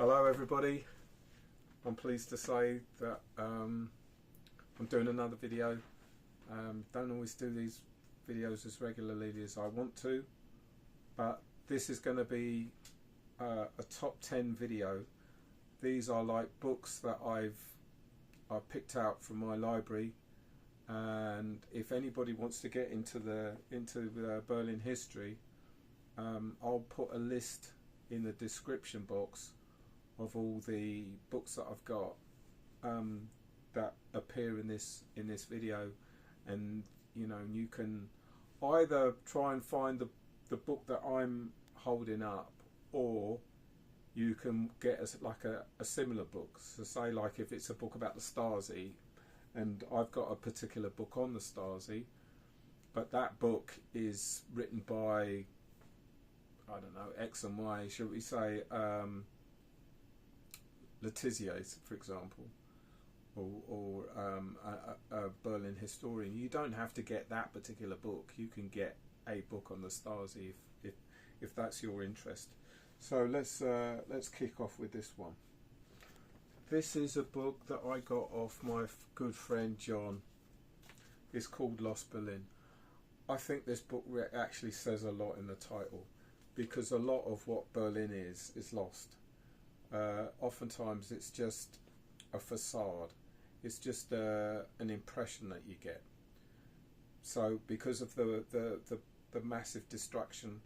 Hello everybody, I'm pleased to say that I'm doing another video. Don't always do these videos as regularly as I want to, but this is going to be a top 10 video. These are like books that I've picked out from my library, and if anybody wants to get into the Berlin history, I'll put a list in the description box of all the books that I've got that appear in this video, and you can either try and find the book that I'm holding up, or you can get a similar book. So say like if it's a book about the Stasi, and I've got a particular book on the Stasi, but that book is written by, I don't know, X and Y, shall we say, Letizia, for example, or a Berlin historian. You don't have to get that particular book. You can get a book on the Stasi if that's your interest. So let's kick off with this one. This is a book that I got off my good friend John. It's called Lost Berlin. I think this book actually says a lot in the title, because a lot of what Berlin is lost. Oftentimes it's just a facade. It's just an impression that you get. So because of the massive destruction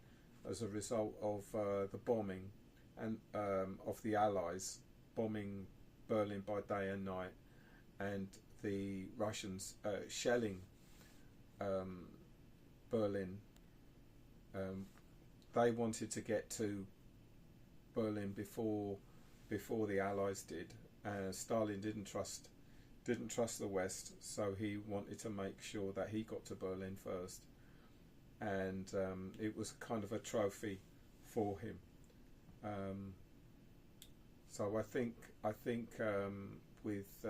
as a result of the bombing and of the Allies bombing Berlin by day and night, and the Russians shelling Berlin, they wanted to get to Berlin before the Allies did. Stalin didn't trust the West, so he wanted to make sure that he got to Berlin first, and it was kind of a trophy for him. So I think with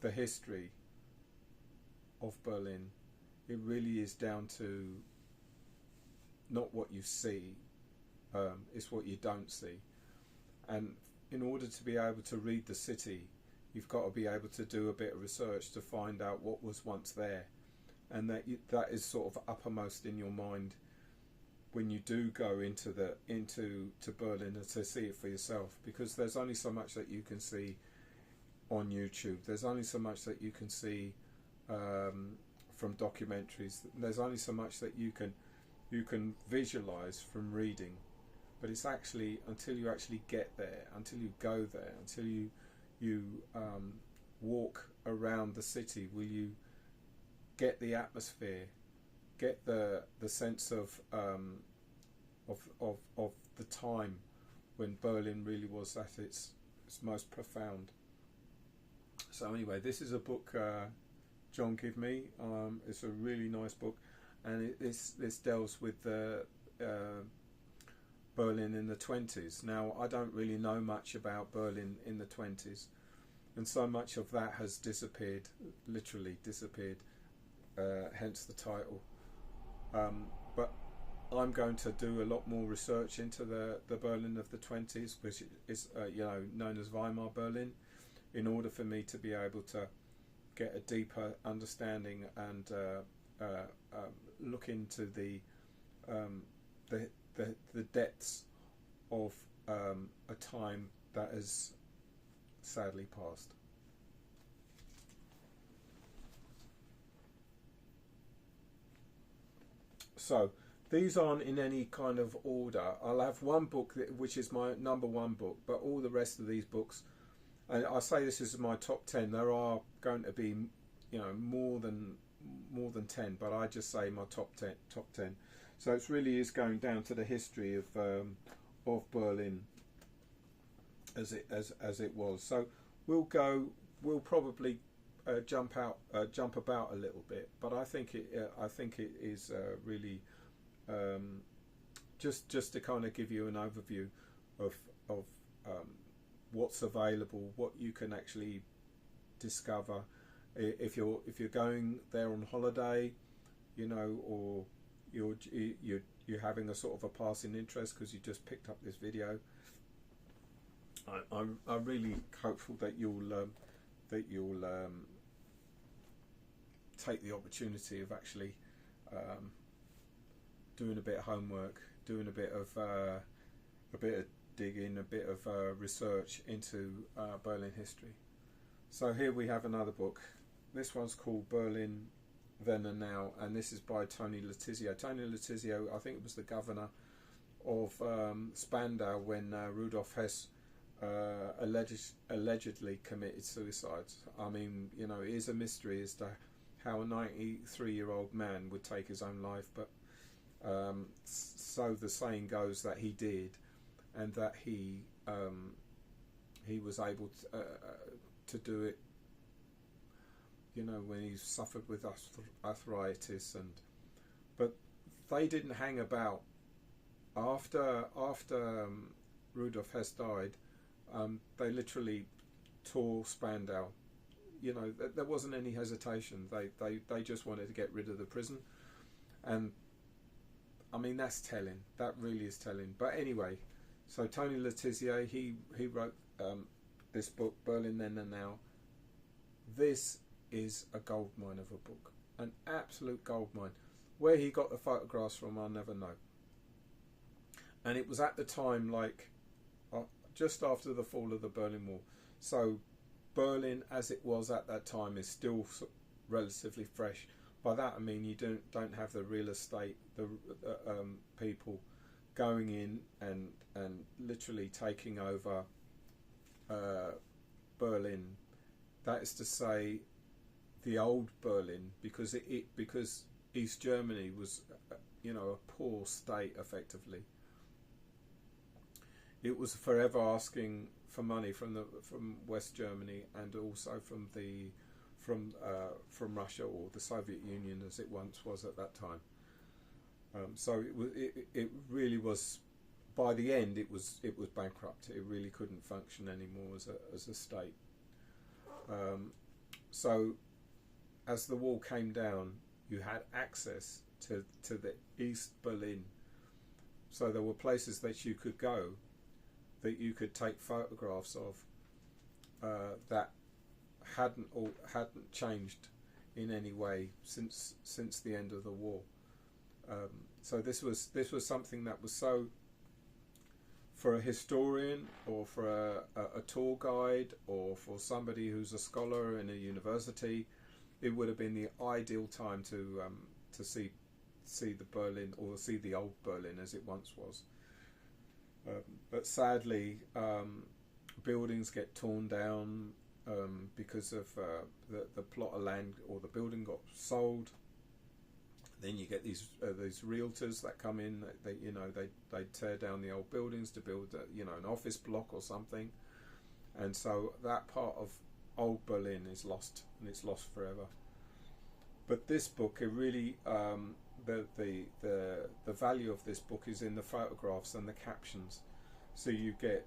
the history of Berlin, it really is down to not what you see, it's what you don't see. And in order to be able to read the city, you've got to be able to do a bit of research to find out what was once there, and that is sort of uppermost in your mind when you do go into Berlin and to see it for yourself, because there's only so much that you can see on YouTube. There's only so much that you can see from documentaries. There's only so much that you can visualize from reading. But it's actually until you actually get there, until you go there, until you walk around the city, will you get the atmosphere, get the sense of the time when Berlin really was at its most profound. So anyway, this is a book John gave me. It's a really nice book, and this deals with the Berlin in the 20s. Now, I don't really know much about Berlin in the 20s, and so much of that has disappeared, literally disappeared, hence the title. But I'm going to do a lot more research into the Berlin of the 20s, which is known as Weimar Berlin, in order for me to be able to get a deeper understanding and look into the depths of a time that has sadly passed. So these aren't in any kind of order. I'll have one book which is my #1 book, but all the rest of these books, and I say this is my top 10. There are going to be more than 10, but I just say my top 10. So it really is going down to the history of Berlin as it was. So we'll probably jump about a little bit, but I think it is really just to kind of give you an overview of what's available, what you can actually discover if you're going there on holiday, or you're having a sort of a passing interest because you just picked up this video. I'm really hopeful that you'll take the opportunity of actually doing a bit of homework, doing a bit of digging, a bit of research into Berlin history. So here we have another book. This one's called Berlin Then and Now, and this is by Tony Letizia. Tony Letizia, I think, was the governor of Spandau when Rudolf Hess allegedly committed suicide. I mean, you know, it is a mystery as to how a 93-year-old man would take his own life, but so the saying goes that he did, and that he was able to do it, you know, when he suffered with arthritis. But they didn't hang about after Rudolf Hess died. They literally tore Spandau. You know, there wasn't any hesitation. They just wanted to get rid of the prison, and I mean, that's telling. That really is telling. But anyway, so Tony Letizia, he wrote this book, Berlin Then and Now. This is a gold mine of a book, an absolute gold mine. Where he got the photographs from, I'll never know. And it was at the time, like just after the fall of the Berlin Wall. So Berlin, as it was at that time, is still relatively fresh. By that I mean you don't have the real estate, the people going in and literally taking over Berlin. That is to say, the old Berlin, because because East Germany was, you know, a poor state effectively. It was forever asking for money from West Germany, and also from Russia, or the Soviet Union as it once was at that time. So it really was. By the end, it was bankrupt. It really couldn't function anymore as a state. So as the wall came down, you had access to the East Berlin. So there were places that you could go, that you could take photographs of, that hadn't changed in any way since the end of the war. So this was something that was so, for a historian, or for a tour guide, or for somebody who's a scholar in a university, it would have been the ideal time to see the Berlin, or see the old Berlin as it once was. But sadly, buildings get torn down because of the plot of land, or the building got sold. Then you get these realtors that come in. They tear down the old buildings to build an office block or something, and so that part of old Berlin is lost, and it's lost forever. But this book, it really the value of this book is in the photographs and the captions. So you get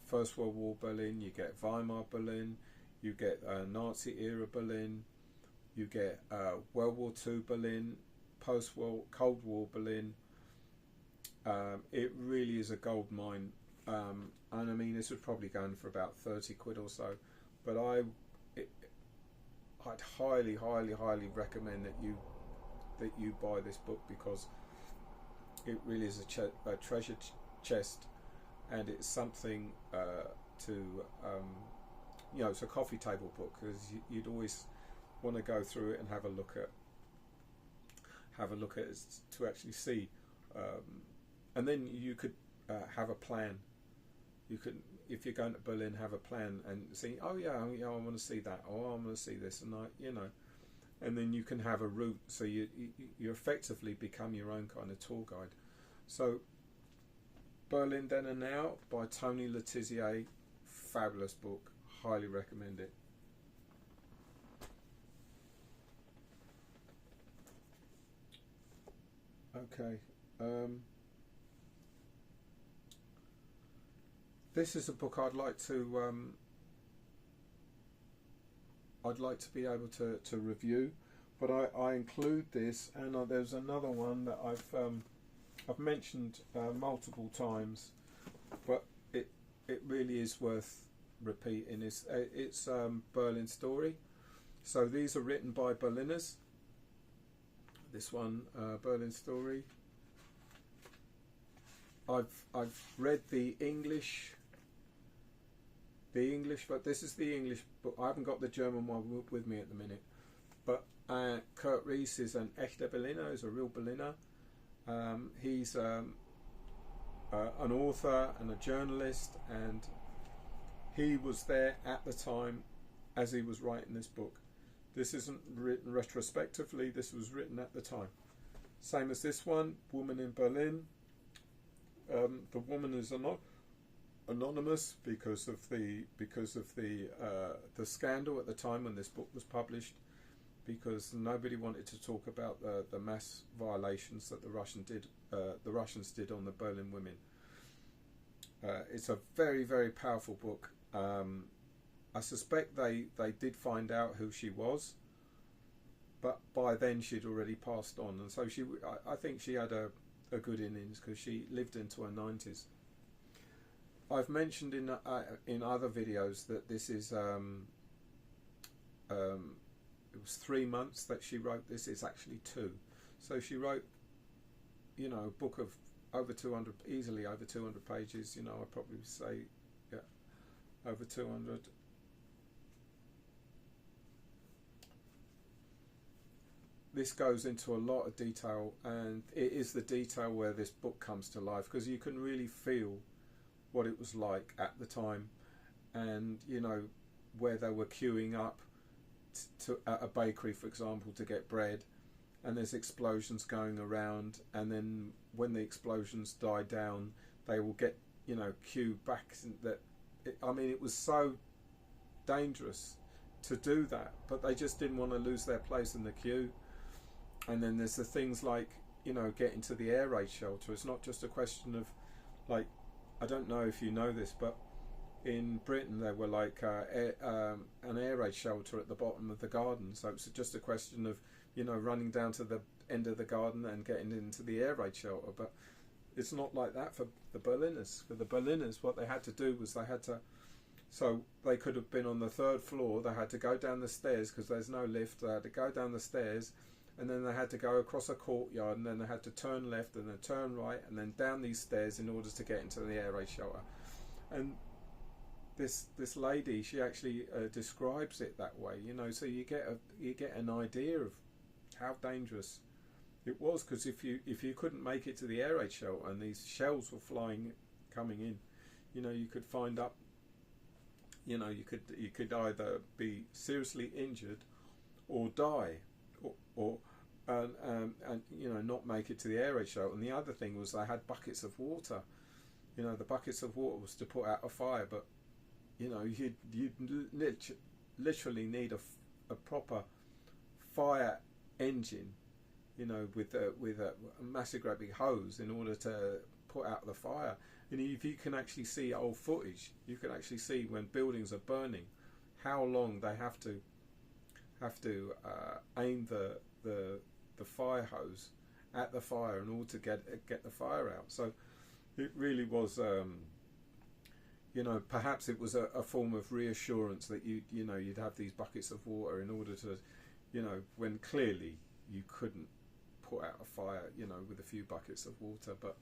First World War Berlin, you get Weimar Berlin, you get Nazi era Berlin, you get World War II Berlin, Cold War Berlin. It really is a gold mine, and I mean, this was probably going for about 30 quid or so, but I'd highly recommend that you buy this book, because it really is a treasure chest, and it's something it's a coffee table book, because you'd always want to go through it and have a look at it to actually see, and then you could have a plan. You could, if you're going to Berlin, have a plan and see, I want to see that, or I want to see this, and and then you can have a route, so you effectively become your own kind of tour guide. So Berlin Then and Now by Tony Letizia, fabulous book, highly recommend it. Okay, this is a book I'd like to be able to review, but I include this, and there's another one that I've mentioned multiple times, but it really is worth repeating. It's Berlin Story. So these are written by Berliners. This one, Berlin Story. I've read the English, but this is the English book. I haven't got the German one with me at the minute. But Kurt Riess is an echter Berliner, is a real Berliner. He's an author and a journalist, and he was there at the time as he was writing this book. This isn't written retrospectively, this was written at the time. Same as this one, Woman in Berlin. The woman is anonymous because of the scandal at the time when this book was published, because nobody wanted to talk about the mass violations that the Russians did on the Berlin women. It's a very, very powerful book. I suspect they did find out who she was, but by then she'd already passed on, and so I think she had a good innings because she lived into her 90s. I've mentioned in other videos that this is it was 3 months that she wrote this. It's actually 2. So she wrote, you know, a book of over 200, easily over 200 pages. You know, I'd probably say, yeah, over 200. This goes into a lot of detail, and it is the detail where this book comes to life, because you can really feel what it was like at the time, and you know, where they were queuing up at a bakery, for example, to get bread, and there's explosions going around, and then when the explosions die down, they will get, you know, queued back. I mean, it was so dangerous to do that, but they just didn't want to lose their place in the queue. And then there's the things like, you know, getting to the air raid shelter. It's not just a question of, like, I don't know if you know this, but in Britain there were like an air raid shelter at the bottom of the garden. So it's just a question of, you know, running down to the end of the garden and getting into the air raid shelter. But it's not like that for the Berliners. For the Berliners, what they had to do was so they could have been on the 3rd floor. They had to go down the stairs because there's no lift. They had to go down the stairs, and then they had to go across a courtyard, and then they had to turn left and then turn right and then down these stairs in order to get into the air raid shelter. And this lady, she actually describes it that way, you know, so you get an idea of how dangerous it was, because if you couldn't make it to the air raid shelter and these shells were coming in, you know, you could find up, you know, you could either be seriously injured or die, or you know, not make it to the air raid shelter. And the other thing was they had buckets of water. You know, the buckets of water was to put out a fire, but you know, you'd literally need a proper fire engine, you know, with a massive great big hose in order to put out the fire. And if you can actually see old footage, you can actually see when buildings are burning, how long they have to aim the fire hose at the fire in order to get the fire out. So it really was, you know, perhaps it was a form of reassurance that you know, you'd have these buckets of water in order to, you know, when clearly you couldn't put out a fire, you know, with a few buckets of water. But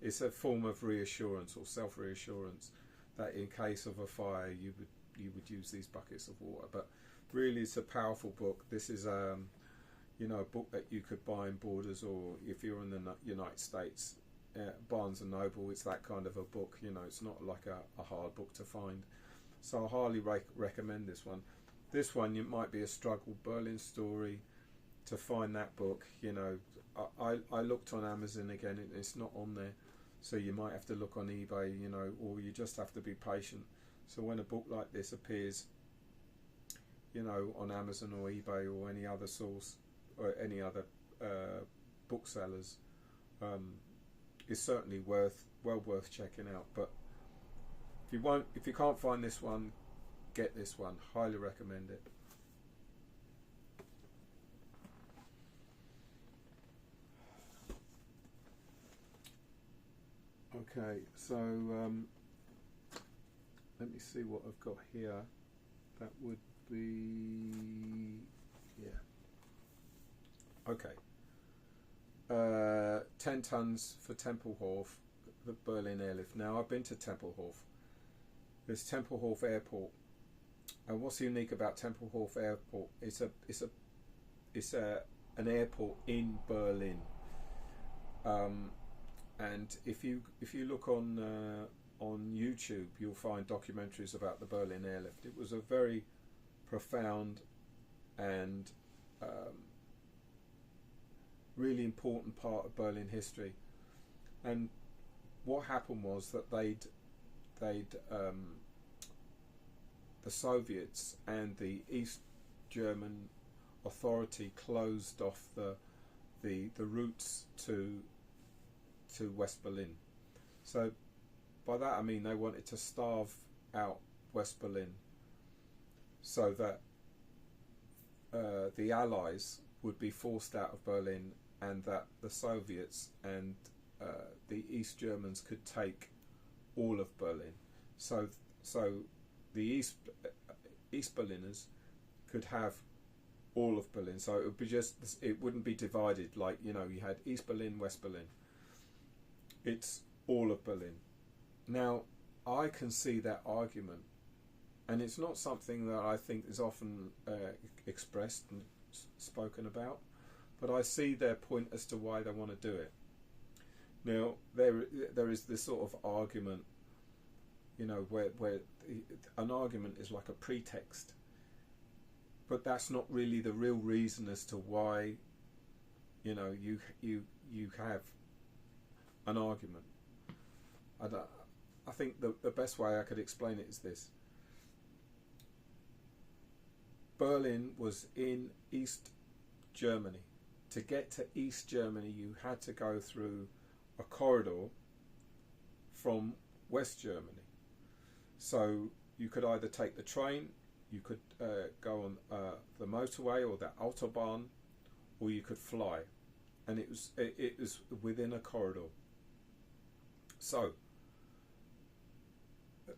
it's a form of reassurance or self-reassurance that in case of a fire you would use these buckets of water. But really, it's a powerful book. This is you know, a book that you could buy in Borders, or if you're in the United States, Barnes and Noble. It's that kind of a book, you know, it's not like a hard book to find. So I highly recommend this one. This one, it might be a struggle, Berlin Story, to find that book. You know, I looked on Amazon again, it's not on there, so you might have to look on eBay, you know, or you just have to be patient. So when a book like this appears, you know, on Amazon or eBay or any other source or any other booksellers, it's certainly well worth checking out. But if you can't find this one, get this one. Highly recommend it. Okay, so let me see what I've got here. That would be, yeah, okay. 10 tons for Tempelhof, the Berlin airlift. Now, I've been to Tempelhof. There's Tempelhof Airport, and what's unique about Tempelhof Airport? It's an airport in Berlin, and if you look on YouTube, you'll find documentaries about the Berlin airlift. It was a very profound and really important part of Berlin history. And what happened was that the Soviets and the East German Authority closed off the routes to West Berlin. So by that I mean they wanted to starve out West Berlin so that the Allies would be forced out of Berlin, and that the Soviets and the East Germans could take all of Berlin. So the East Berliners could have all of Berlin. So it would be it wouldn't be divided like, you know, you had East Berlin, West Berlin. It's all of Berlin. Now, I can see that argument, and it's not something that I think is often expressed and spoken about, but I see their point as to why they want to do it. Now, there is this sort of argument, you know, where an argument is like a pretext, but that's not really the real reason as to why, you know, you have an argument. I think the best way I could explain it is this. Berlin was in East Germany. To get to East Germany, you had to go through a corridor from West Germany. So you could either take the train, you could go on the motorway or the Autobahn, or you could fly. And it was within a corridor. So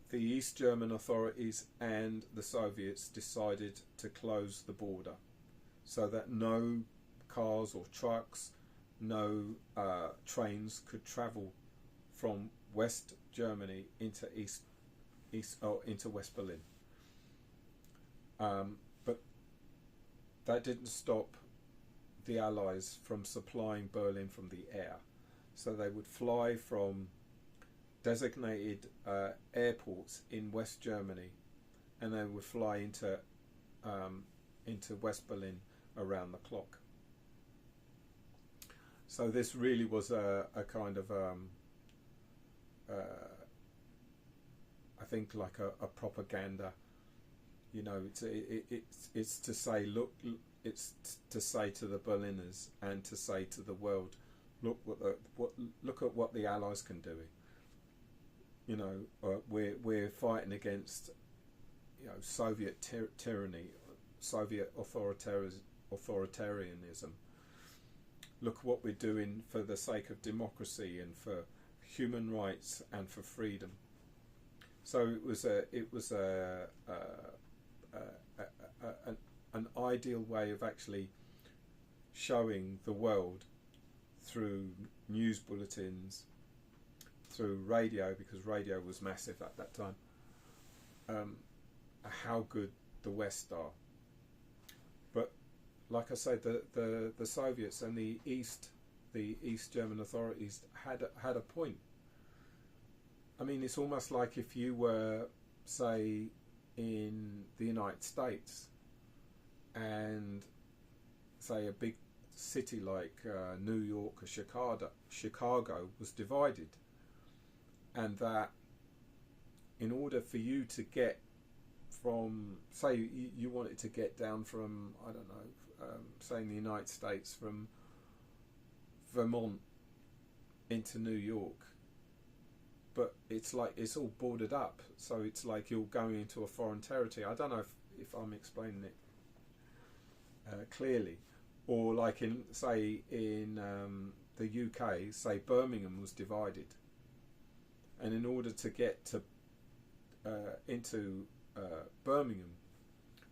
the East German authorities and the Soviets decided to close the border so that no cars or trucks, no trains could travel from West Germany into into West Berlin. But that didn't stop the Allies from supplying Berlin from the air. So they would fly from designated airports in West Germany, and they would fly into West Berlin around the clock. So this really was a kind of I think like a propaganda. You know, it's to say, look, it's to say to the Berliners and to say to the world, look look at what the Allies can do. You know, we're fighting against, you know, Soviet tyranny, Soviet authoritarianism. Look what we're doing for the sake of democracy and for human rights and for freedom. So it was an ideal way of actually showing the world through news bulletins, through radio, because radio was massive at that time, how good the West are. But like I said, the Soviets and the East German authorities had a point. I mean, it's almost like if you were, say, in the United States, and say a big city like New York or Chicago was divided, and that in order for you to get from, say you wanted to get down from, I don't know, say in the United States, from Vermont into New York, but it's like it's all boarded up, so it's like you're going into a foreign territory. I don't know if I'm explaining it clearly. Or like in, say, in the UK, say Birmingham was divided, and in order to get to Birmingham,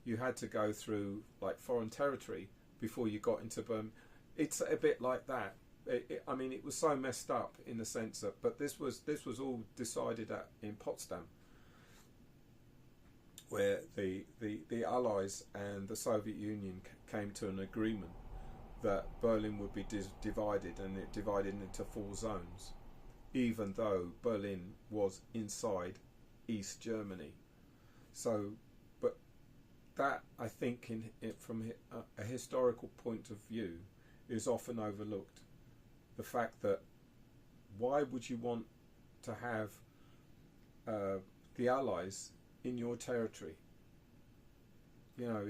you had to go through like foreign territory before you got into Birmingham. It's a bit like that. I mean, it was so messed up in the sense that, but this was all decided in Potsdam, where the Allies and the Soviet Union came to an agreement that Berlin would be divided, and it divided into 4 zones, even though Berlin was inside East Germany. So, but that, I think, from a historical point of view, is often overlooked. The fact that why would you want to have the Allies in your territory? You know,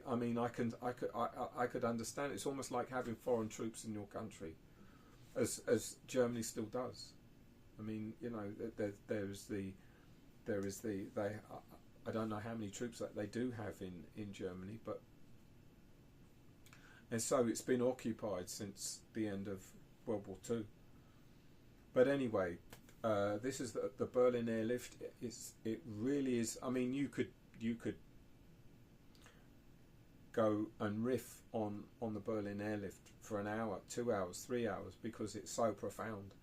I mean, I could understand. It's almost like having foreign troops in your country, as Germany still does. I mean, you know, there is the I don't know how many troops that they do have in Germany, but, and so it's been occupied since the end of World War II. But anyway, this is the Berlin airlift. It really is. I mean, you could go and riff on the Berlin airlift for an hour, 2 hours, 3 hours, because it's so profound,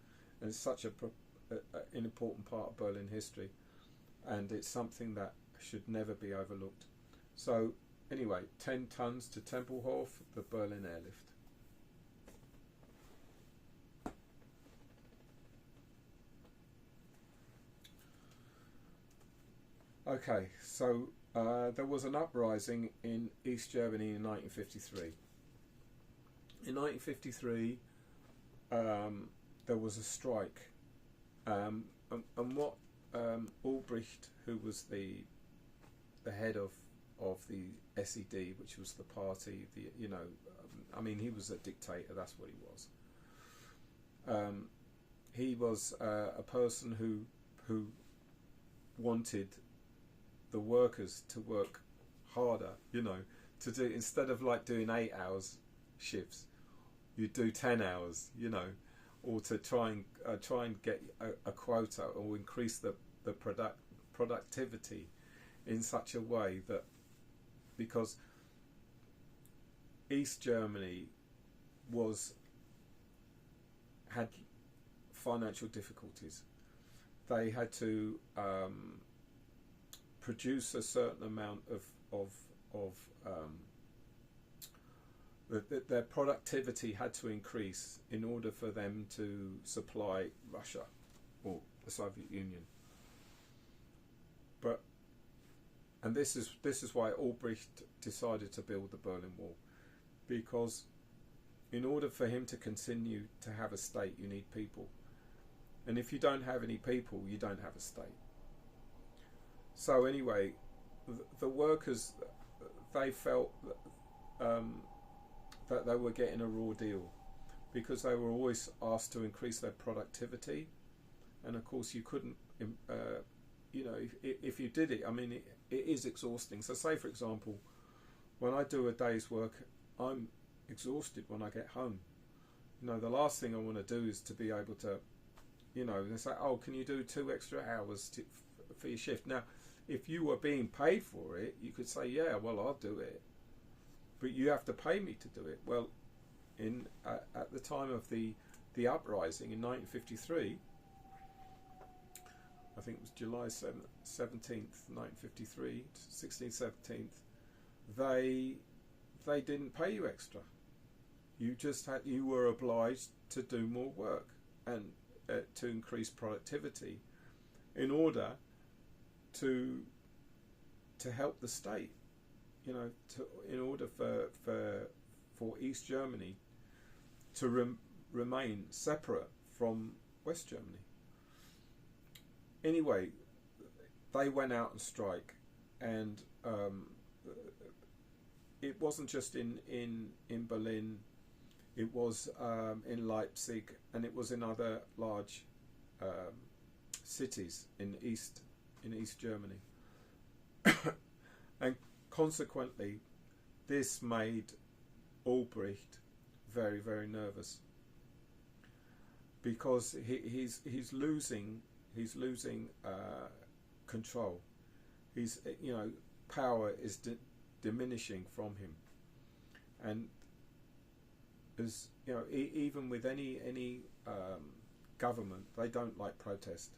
and it's such an important part of Berlin history, and it's something that should never be overlooked. So anyway, 10 tons to Tempelhof, the Berlin airlift. Okay, so there was an uprising in East Germany in 1953. In 1953, there was a strike, and what Ulbricht, who was the head of the SED, which was the party, I mean, he was a dictator. That's what he was. He was a person who wanted the workers to work harder, you know, to do, instead of like doing 8 hours shifts, you do 10 hours, you know, or to try and get a quota or increase the productivity in such a way that, because East Germany had financial difficulties. They had to produce a certain amount of their productivity had to increase in order for them to supply Russia or the Soviet Union. And this is why Ulbricht decided to build the Berlin Wall, because in order for him to continue to have a state, you need people, and if you don't have any people, you don't have a state. So anyway, the workers, they felt that they were getting a raw deal, because they were always asked to increase their productivity, and of course you couldn't, you know, if you did it, I mean, it is exhausting. So say, for example, when I do a day's work, I'm exhausted when I get home. You know, the last thing I want to do is to be able to, you know, they say, oh, can you do 2 extra hours for your shift? Now, if you were being paid for it, you could say, yeah, well, I'll do it, but you have to pay me to do it. Well, at the time of the uprising in 1953, I think it was July 17th, 1953, 16th, 17th, they didn't pay you extra. You were obliged to do more work and to increase productivity in order to help the state, you know, in order for East Germany to remain separate from West Germany. Anyway, they went out on strike, and it wasn't just in Berlin. It was in Leipzig, and it was in other large cities in East Germany. And consequently, this made Ulbricht very, very nervous, because he's losing control. He's, you know, power is diminishing from him, and as you know, even with any government, they don't like protest.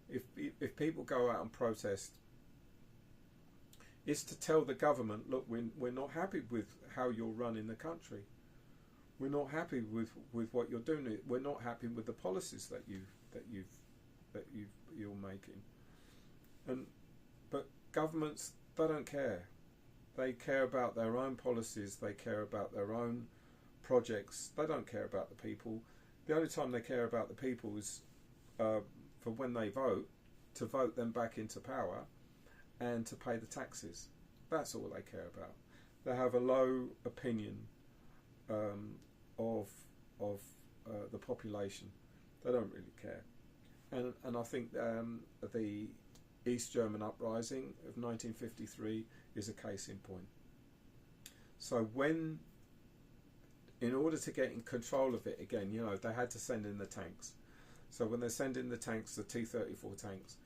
If people go out and protest, it's to tell the government, look, we're not happy with how you're running the country. We're not happy with what you're doing. We're not happy with the policies that you're making. But governments, they don't care. They care about their own policies. They care about their own projects. They don't care about the people. The only time they care about the people is for when they vote, to vote them back into power and to pay the taxes. That's all they care about. They have a low opinion of the population. They don't really care. And I think the East German uprising of 1953 is a case in point. So in order to get in control of it again, you know, they had to send in the tanks. So when they send in the tanks, the T-34 tanks,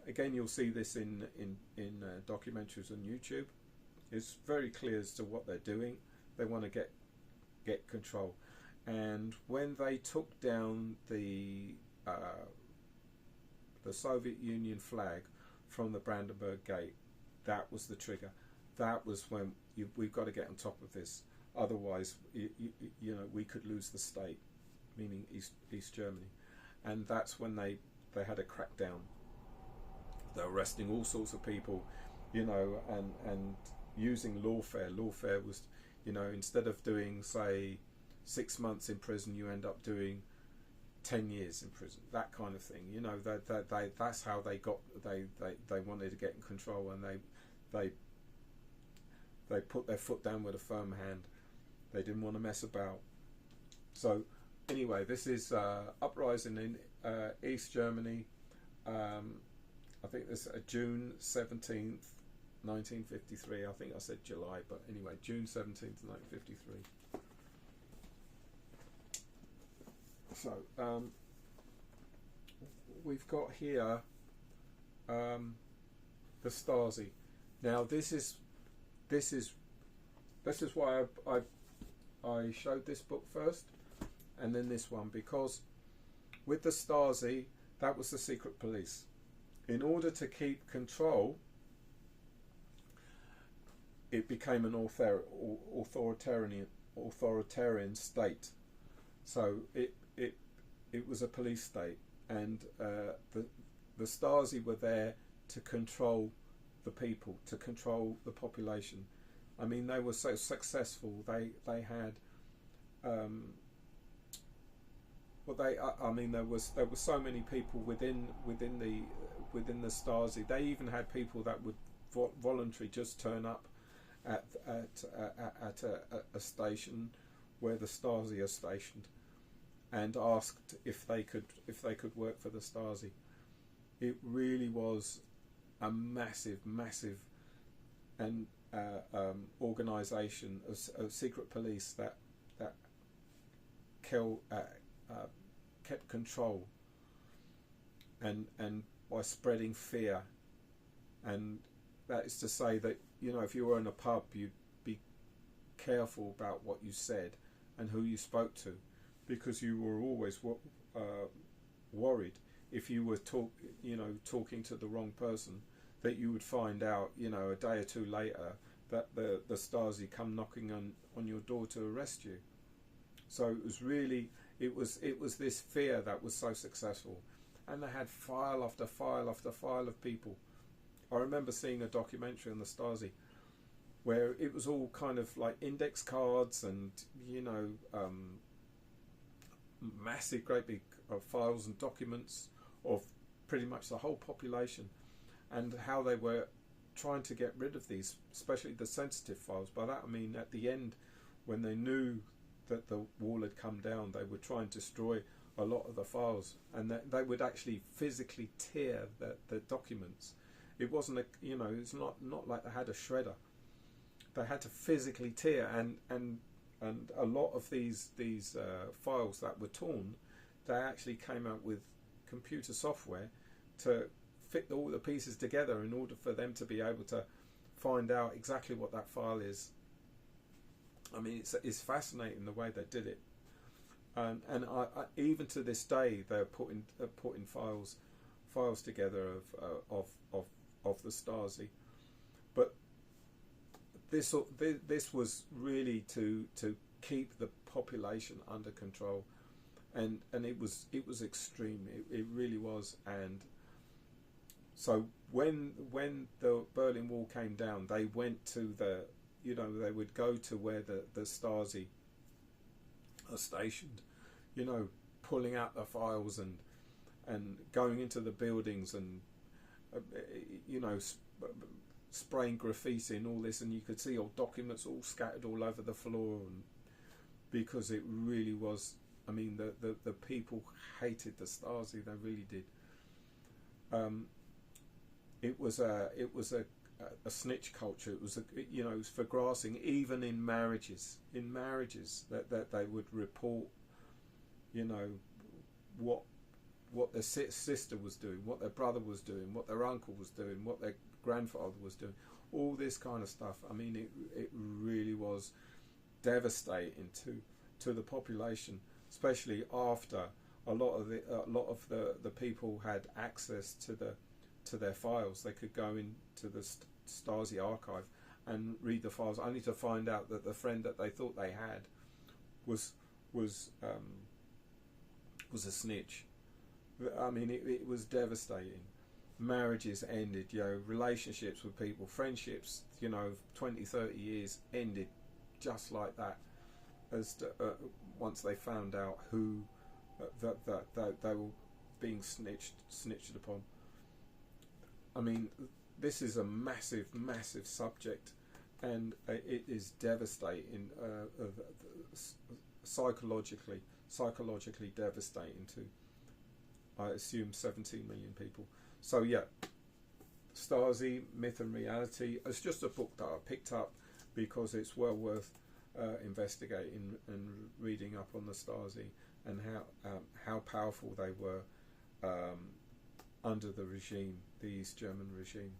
again, you'll see this in documentaries on YouTube. It's very clear as to what they're doing. They want to get control. And when they took down the Soviet Union flag from the Brandenburg Gate, that was the trigger. That was when we've got to get on top of this. Otherwise, you know, we could lose the state, meaning East Germany. And that's when they had a crackdown. They're arresting all sorts of people, you know, and using lawfare. Lawfare was, you know, instead of doing, say, 6 months in prison, you end up doing 10 years in prison. That kind of thing. You know, that's how they wanted to get in control, and they put their foot down with a firm hand. They didn't want to mess about. So anyway, this is uprising in East Germany. I think this June 17th, 1953. I think I said July, but anyway, June 17th, 1953. So we've got here the Stasi. Now this is why I showed this book first, and then this one, because with the Stasi, that was the secret police. In order to keep control, it became an authoritarian state. So it was a police state, and the Stasi were there to control the people, to control the population. I mean, they were so successful. They had I mean, there was so many people within the Stasi. They even had people that would voluntarily just turn up at a station where the Stasi are stationed, and asked if they could work for the Stasi. It really was a massive and organisation of secret police that kept control, and by spreading fear. And that is to say that, you know, if you were in a pub, you'd be careful about what you said and who you spoke to, because you were always worried if you were talking to the wrong person, that you would find out, you know, a day or two later that the Stasi come knocking on your door to arrest you. So it was really, it was this fear that was so successful, and they had file after file after file of people. I remember seeing a documentary on the Stasi where it was all kind of like index cards and, you know, massive, great big files and documents of pretty much the whole population, and how they were trying to get rid of these, especially the sensitive files. By that I mean, at the end, when they knew that the wall had come down, they would try and destroy a lot of the files, and they would actually physically tear the documents. It wasn't it's not like they had a shredder. They had to physically tear, and a lot of these files that were torn, they actually came out with computer software to fit all the pieces together in order for them to be able to find out exactly what that file is. I mean, it's fascinating the way they did it, and I even to this day they're putting files together of the Stasi. But this was really to keep the population under control, and it was extreme. It really was. And so when the Berlin Wall came down, they went to the, they would go to where the Stasi are stationed, pulling out the files and going into the buildings and spraying graffiti and all this, and you could see old documents all scattered all over the floor, and because it really was, I mean, the people hated the Stasi, they really did. It was a snitch culture. It was it was for grassing, even in marriages that they would report, what their sister was doing, what their brother was doing, what their uncle was doing, what their grandfather was doing, all this kind of stuff. I mean, it really was devastating to the population, especially after a lot of the people had access to their files. They could go into the Stasi archive and read the files, only to find out that the friend that they thought they had was a snitch. I mean, it was devastating. Marriages ended, relationships with people, friendships, 20, 30 years ended just like that, as once they found out who that they were being snitched upon. I mean, this is a massive subject, and it is devastating, psychologically devastating to, I assume, 17 million people. So yeah, Stasi, Myth and Reality. It's just a book that I picked up because it's well worth investigating and reading up on the Stasi and how powerful they were under the regime, the East German regime.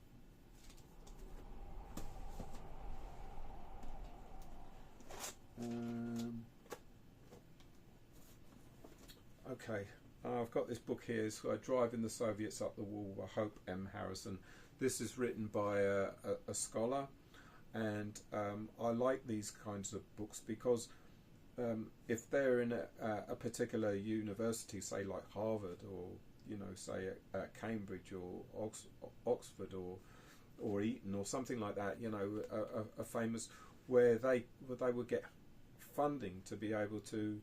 Okay, I've got this book here, so Driving the Soviets Up the Wall by Hope M. Harrison. This is written by a scholar, and I like these kinds of books because if they're in a particular university, say like Harvard, or say at Cambridge or Oxford or Eton or something like that, a famous, where they would get funding to be able to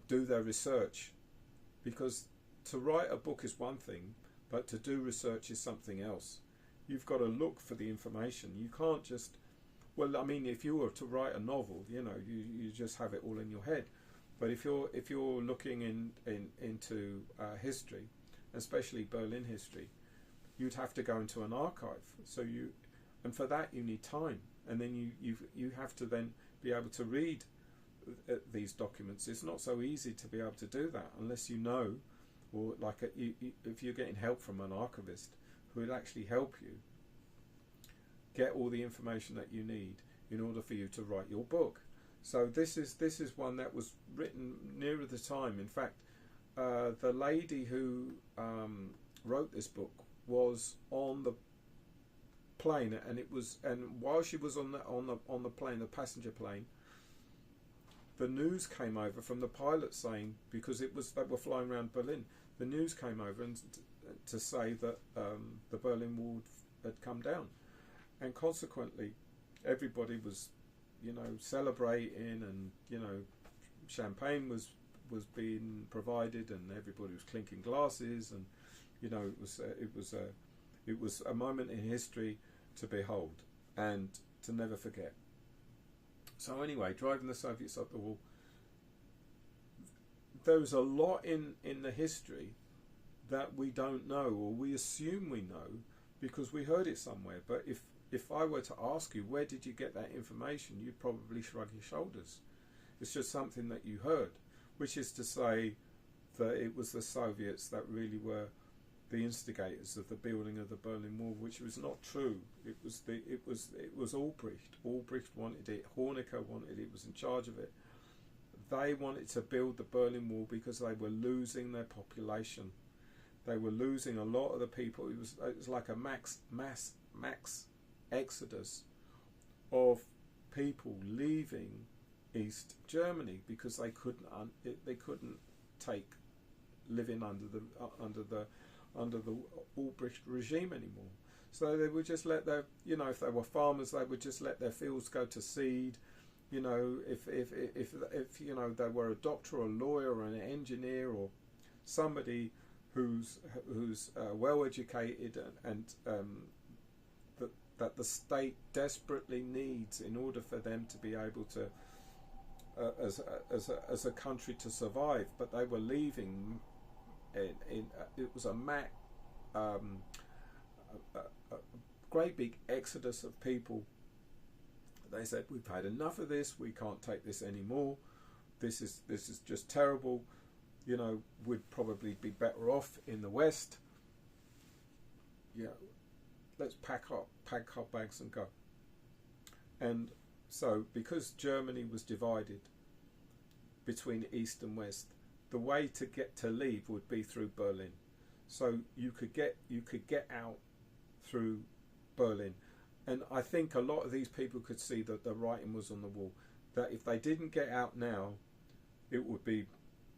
do their research, because to write a book is one thing, but to do research is something else. You've got to look for the information. You can't just, well, I mean, if you were to write a novel, you just have it all in your head. But if you're looking into history, especially Berlin history, you'd have to go into an archive. And for that you need time, and then you have to then be able to read these documents. It's not so easy to be able to do that unless or if you're getting help from an archivist who would actually help you get all the information that you need in order for you to write your book. So this is one that was written nearer the time. In fact, the lady who wrote this book was on the plane, and while she was on the plane, the passenger plane, the news came over from the pilot saying, because they were flying around Berlin, the news came over and to say that the Berlin Wall had come down, and consequently everybody was celebrating, and champagne was being provided, and everybody was clinking glasses, and it was a moment in history to behold and to never forget. So anyway, Driving the Soviets Up the Wall. There's a lot in the history that we don't know, or we assume we know because we heard it somewhere. But if I were to ask you, where did you get that information, you'd probably shrug your shoulders. It's just something that you heard, which is to say, that it was the Soviets that really were the instigators of the building of the Berlin Wall, which was not true. It was Albrecht. Albrecht wanted it. Honecker wanted it. Was in charge of it. They wanted to build the Berlin Wall because they were losing their population. They were losing a lot of the people. It was like a mass exodus of people leaving East Germany because they couldn't take living under the Albrecht regime anymore. So they would just let their, if they were farmers, they would just let their fields go to seed. If they were a doctor or a lawyer or an engineer or somebody who's well educated and that the state desperately needs in order for them to be able to as a country to survive, but they were leaving. It was a great big exodus of people. They said, we've had enough of this, we can't take this anymore, this is just terrible, we'd probably be better off in the West. Let's pack our bags and go. And so because Germany was divided between East and West, the way to leave would be through Berlin. So you could get out through Berlin. And I think a lot of these people could see that the writing was on the wall, that if they didn't get out now, it would be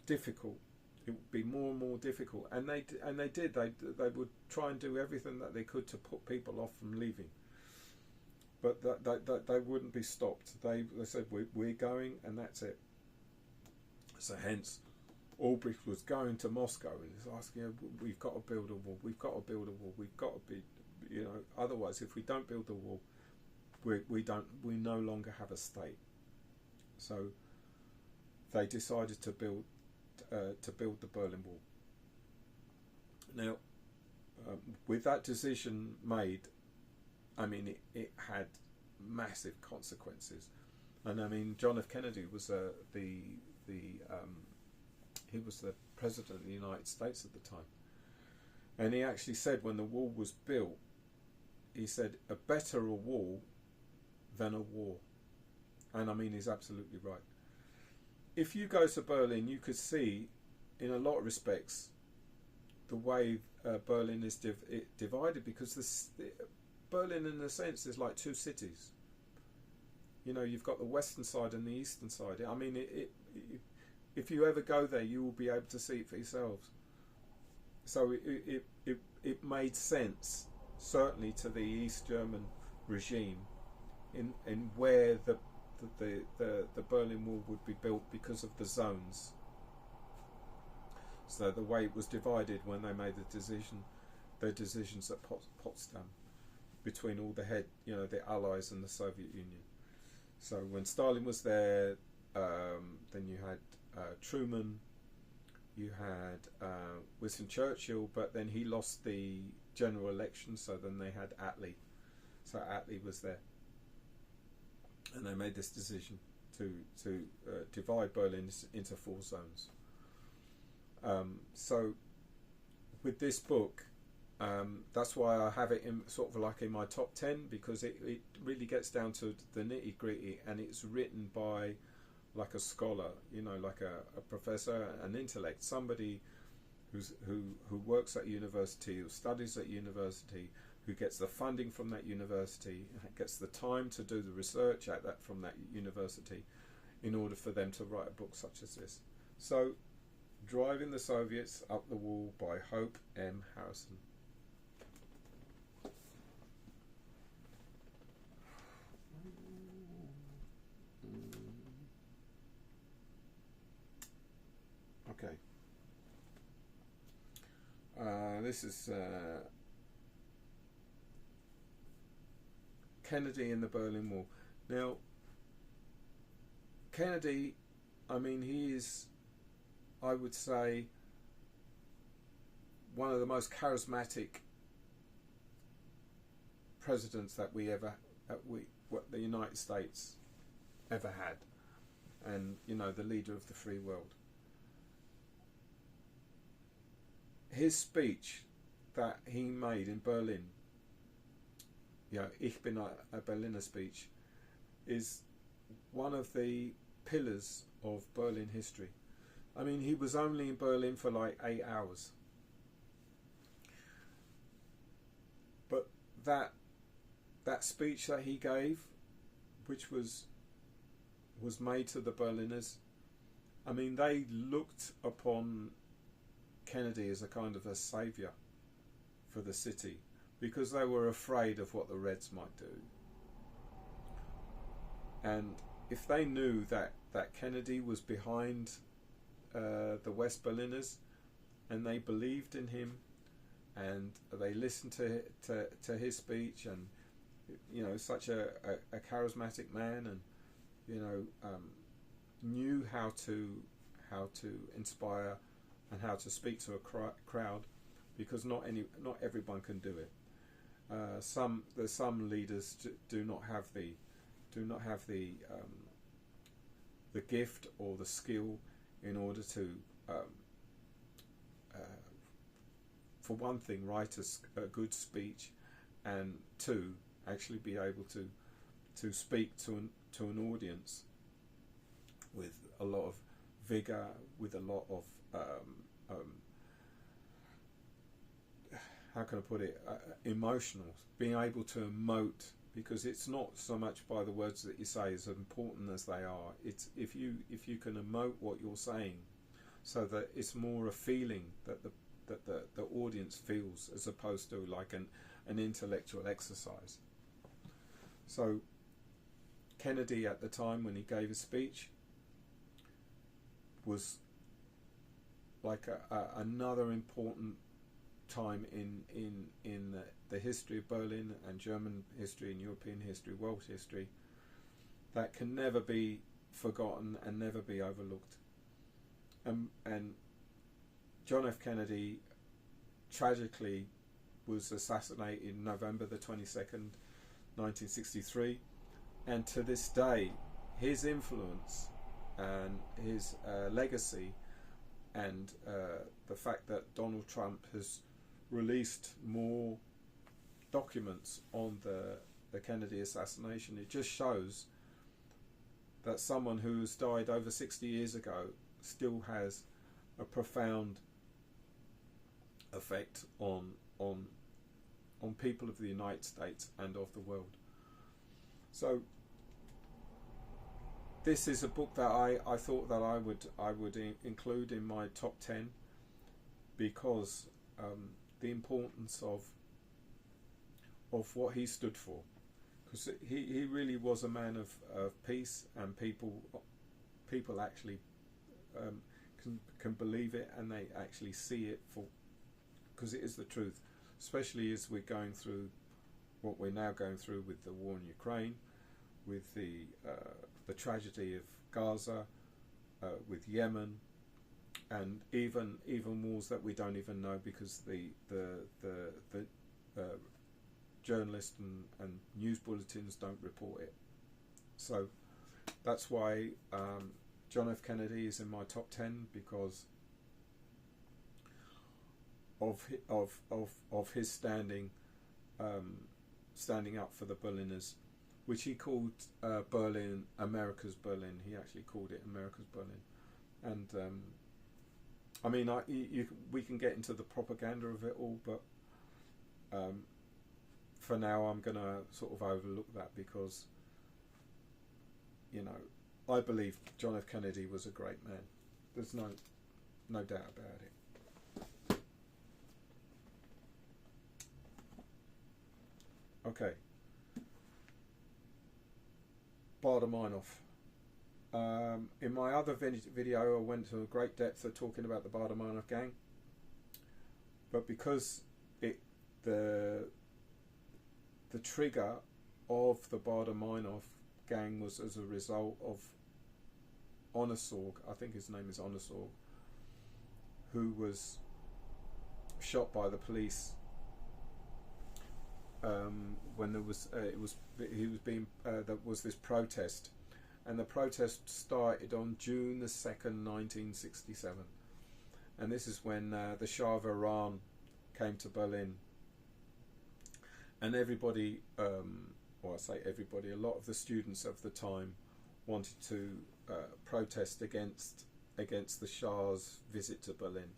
difficult. It would be more and more difficult. And they did. They would try and do everything that they could to put people off from leaving. But that they wouldn't be stopped. They said, we're going, and that's it. So hence, Albrecht was going to Moscow and he's asking, we've got to build a wall. We've got to build a wall. We've got to be. Otherwise, if we don't build the wall, we no longer have a state. So they decided to build the Berlin Wall. Now, with that decision made, I mean, it had massive consequences, and I mean, John F. Kennedy was he was the president of the United States at the time, and he actually said when the wall was built, he said, a better a wall than a war. And I mean, he's absolutely right. If you go to Berlin, you could see, in a lot of respects, the way Berlin is divided, because Berlin, in a sense, is like two cities. You've got the western side and the eastern side. I mean, if you ever go there, you will be able to see it for yourselves. So it made sense, certainly to the East German regime, in where the Berlin Wall would be built because of the zones. So the way it was divided when they made their decisions at Potsdam, between all the the Allies and the Soviet Union. So when Stalin was there, then you had Truman, you had Winston Churchill, but then he lost the general election, so then they had Attlee. So Attlee was there, and they made this decision to divide Berlin into 4 zones. So with this book, that's why I have it in sort of like in my top 10, because it really gets down to the nitty gritty, and it's written by like a scholar, like a professor, an intellect, somebody who works at university, who studies at university, who gets the funding from that university, gets the time to do the research from that university, in order for them to write a book such as this. So, Driving the Soviets Up the Wall by Hope M. Harrison. Okay. This is Kennedy and the Berlin Wall. Now, Kennedy, I mean, he is, I would say, one of the most charismatic presidents that the United States ever had, and the leader of the free world. his speech that he made in Berlin, Ich bin a Berliner speech, is one of the pillars of Berlin history. I mean, he was only in Berlin for like 8 hours. But that speech that he gave, which was made to the Berliners, I mean, they looked upon Kennedy as a kind of a saviour for the city, because they were afraid of what the Reds might do. And if they knew that Kennedy was behind the West Berliners, and they believed in him, and they listened to his speech, and such a charismatic man, and knew how to inspire and how to speak to a crowd, because not everyone can do it. There's some leaders do not have the gift or the skill in order to, for one thing, write a good speech, and two, actually be able to speak to an audience with a lot of vigor, with a lot of how can I put it, emotional, being able to emote, because it's not so much by the words that you say as important as they are. It's if you can emote what you're saying, so that it's more a feeling that the audience feels, as opposed to like an intellectual exercise. So Kennedy, at the time when he gave his speech, was like another important time in the history of Berlin, and German history, and European history, world history, that can never be forgotten and never be overlooked. And John F. Kennedy tragically was assassinated November the 22nd, 1963, and to this day his influence and his legacy, and the fact that Donald Trump has released more documents on the Kennedy assassination, it just shows that someone who's died over 60 years ago still has a profound effect on people of the United States and of the world. So this is a book that I thought that I would include in my top 10, because the importance of what he stood for, because he really was a man of peace, and people actually can believe it, and they actually see it for, because it is the truth, especially as we're going through what we're now going through with the war in Ukraine, with the tragedy of Gaza, with Yemen, and even wars that we don't even know, because the journalists and news bulletins don't report it. So that's why John F. Kennedy is in my top 10, because of his standing up for the Berliners, which he called Berlin America's Berlin. He actually called it America's Berlin. And I mean, we can get into the propaganda of it all, but for now I'm going to sort of overlook that, because I believe John F. Kennedy was a great man. There's no doubt about it. Okay. Baader-Meinhof. In my other video I went to a great depth of talking about the Baader-Meinhof gang, but because the trigger of the Baader-Meinhof gang was as a result of Onno Sorg, I think his name is Onno Sorg, who was shot by the police when there was there was this protest, and the protest started on June the 2nd, 1967, and this is when the Shah of Iran came to Berlin, and everybody, or I say everybody, a lot of the students of the time wanted to protest against the Shah's visit to Berlin,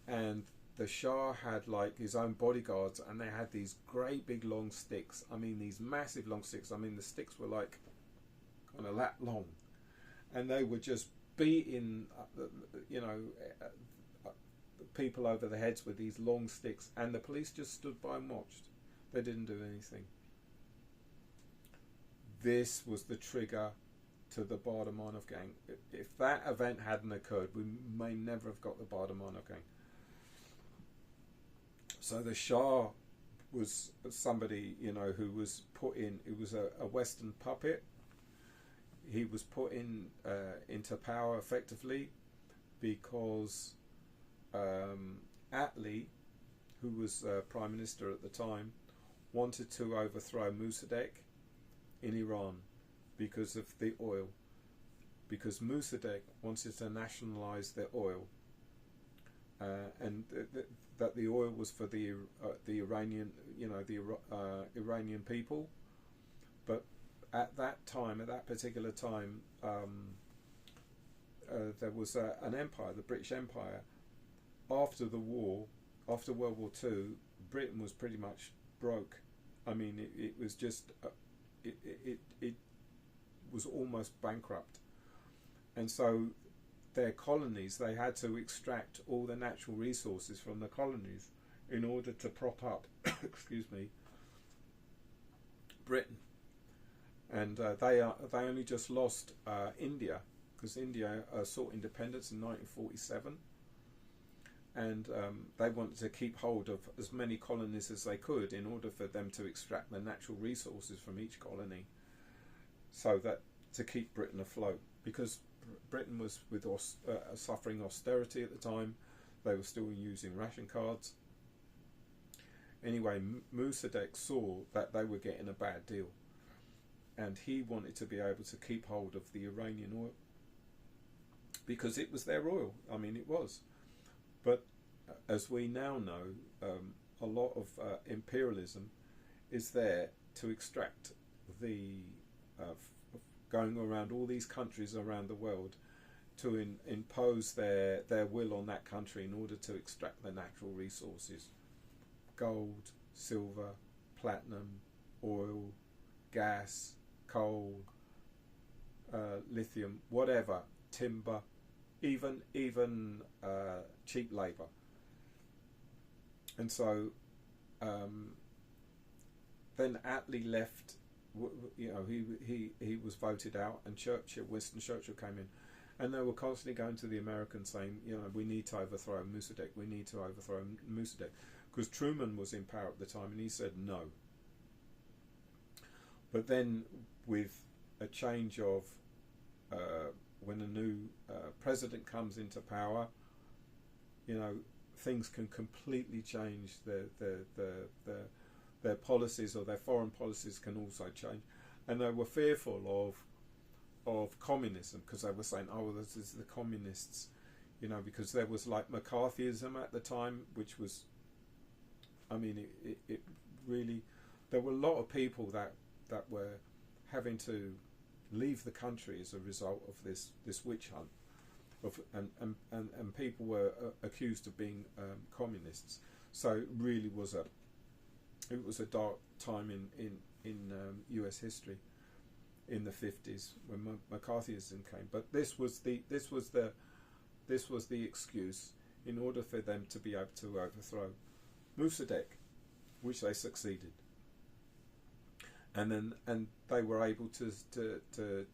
and the Shah had like his own bodyguards, and they had these great big long sticks. I mean, these massive long sticks. I mean, the sticks were like kind of that long, and they were just beating, people over the heads with these long sticks, and the police just stood by and watched. They didn't do anything. This was the trigger to the Baader-Meinhof gang. If that event hadn't occurred, we may never have got the Baader-Meinhof gang. So the Shah was somebody, who was put in. It was a Western puppet. He was put into power effectively because Attlee, who was Prime Minister at the time, wanted to overthrow Mossadegh in Iran because of the oil. Because Mossadegh wanted to nationalize their oil, and that the oil was for the Iranian, Iranian people. But at that time, at that particular time, there was an empire, the British Empire. After the war, after World War II, Britain was pretty much broke. I mean, it was just, it was almost bankrupt. And so their colonies, they had to extract all the natural resources from the colonies in order to prop up, Britain. And they only just lost India, because India sought independence in 1947, and they wanted to keep hold of as many colonies as they could in order for them to extract the natural resources from each colony, so that to keep Britain afloat. Because Britain was suffering austerity at the time, they were still using ration cards. Anyway, Mossadegh saw that they were getting a bad deal, and he wanted to be able to keep hold of the Iranian oil, because it was their oil. I mean, it was. But as we now know, a lot of imperialism is there to extract the going around all these countries around the world to impose their will on that country in order to extract the natural resources: gold, silver, platinum, oil, gas, coal, lithium, whatever, timber, even cheap labour. And so then Attlee left. He was voted out, and Winston Churchill came in, and they were constantly going to the Americans saying, we need to overthrow Mossadegh, we need to overthrow Mossadegh, because Truman was in power at the time, and he said no. But then, with a change of when a new president comes into power, things can completely change. Their policies, or their foreign policies, can also change. And they were fearful of communism, because they were saying, oh, this is the communists, because there was like McCarthyism at the time, which was, I mean, it really, there were a lot of people that were having to leave the country as a result of this witch hunt, and people were accused of being communists. So it really was a dark time in US history in the 50s when McCarthyism came. But this was the excuse in order for them to be able to overthrow Mossadegh, which they succeeded. And they were able to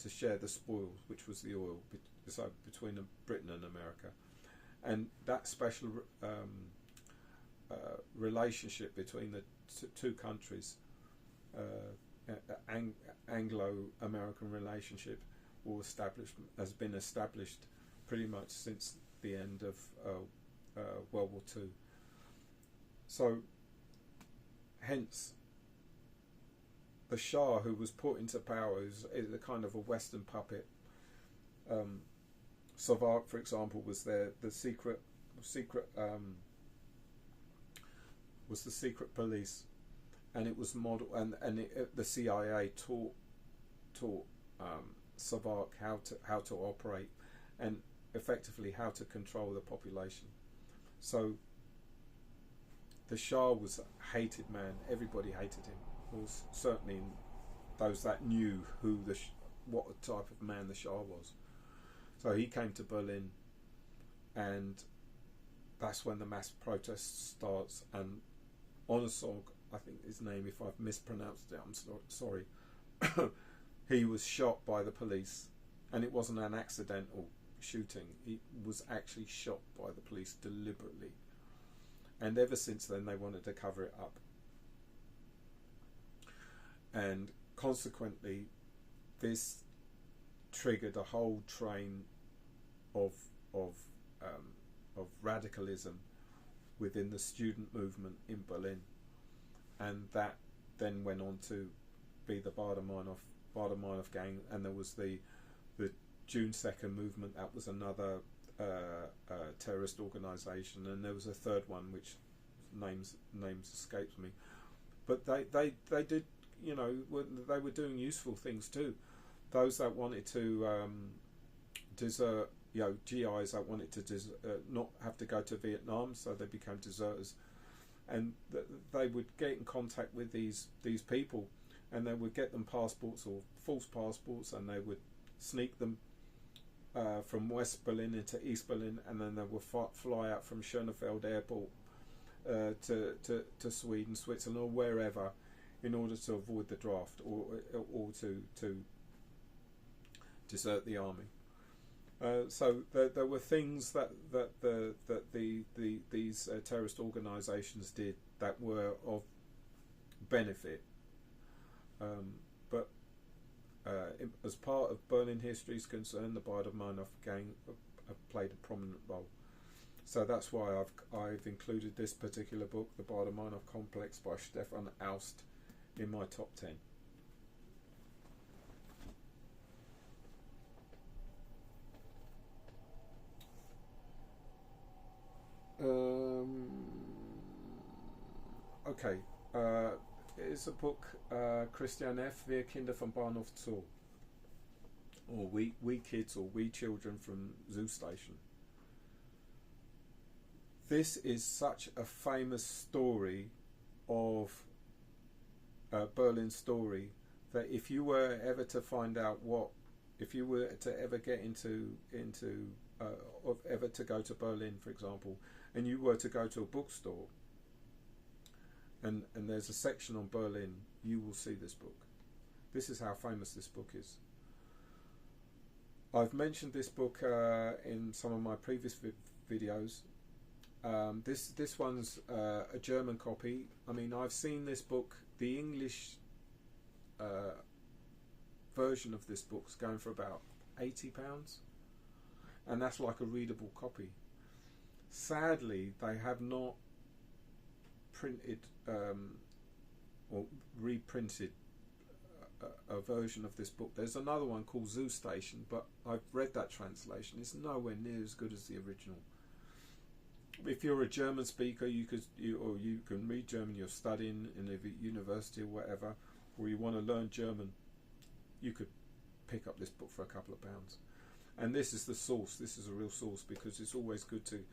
share the spoils, which was the oil, between Britain and America, and that special relationship between the two countries, Anglo-American relationship, has been established pretty much since the end of World War II. So, hence, the Shah, who was put into power, is a kind of a Western puppet. Savak, for example, was the secret secret police, and it was model, and the CIA taught Savak how to operate, and effectively how to control the population. So the Shah was a hated man. Everybody hated him. Well, certainly those that knew what type of man the Shah was. So he came to Berlin, and that's when the mass protest starts. And Onesog, I think his name, if I've mispronounced it, I'm sorry. He was shot by the police, and it wasn't an accidental shooting. He was actually shot by the police deliberately. And ever since then, they wanted to cover it up. And consequently, this triggered a whole train of radicalism within the student movement in Berlin, and that then went on to be the Baader-Meinhof gang, and there was the June 2nd movement. That was another terrorist organisation, and there was a third one which names escapes me. But they did, you know, they were doing useful things too. Those that wanted to desert, you know, GIs that wanted to not have to go to Vietnam, so they became deserters, and they would get in contact with these people, and they would get them passports or false passports, and they would sneak them from West Berlin into East Berlin, and then they would fly out from Schönefeld Airport to Sweden, Switzerland, or wherever, in order to avoid the draft or to desert the army. So there were things that these terrorist organisations did that were of benefit, but as part of Berlin history is concerned, the Baader-Meinhof gang played a prominent role. So that's why I've included this particular book, The Baader-Meinhof Complex by Stefan Aust, in my top 10. Okay, it's a book, Christian F. Wir Kinder vom Bahnhof Zoo, or we Kids, or We Children from Zoo Station. This is such a famous story of Berlin story that if you were ever to find out if you were to ever get or ever to go to Berlin, for example, and you were to go to a bookstore, and there's a section on Berlin, you will see this book. This is how famous this book is. I've mentioned this book in some of my previous videos. This one's a German copy. I mean, I've seen this book, the English version of this book's going for about £80, and that's like a readable copy. Sadly, they have not printed or reprinted a version of this book. There's another one called Zoo Station, but I've read that translation. It's nowhere near as good as the original. If you're a German speaker, you can read German. You're studying in a university or whatever, or you want to learn German, you could pick up this book for a couple of pounds. And this is the source. This is a real source, because it's always good to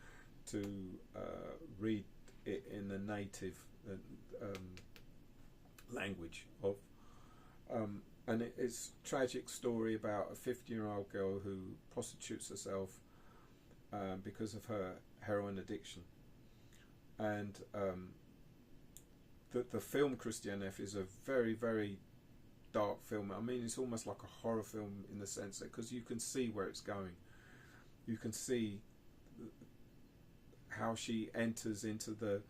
read it in the native language of. And it's a tragic story about a 15-year-old girl who prostitutes herself because of her heroin addiction. And the film Christian F. is a very, very dark film. I mean, it's almost like a horror film in the sense that, because you can see where it's going. You can see how she enters into the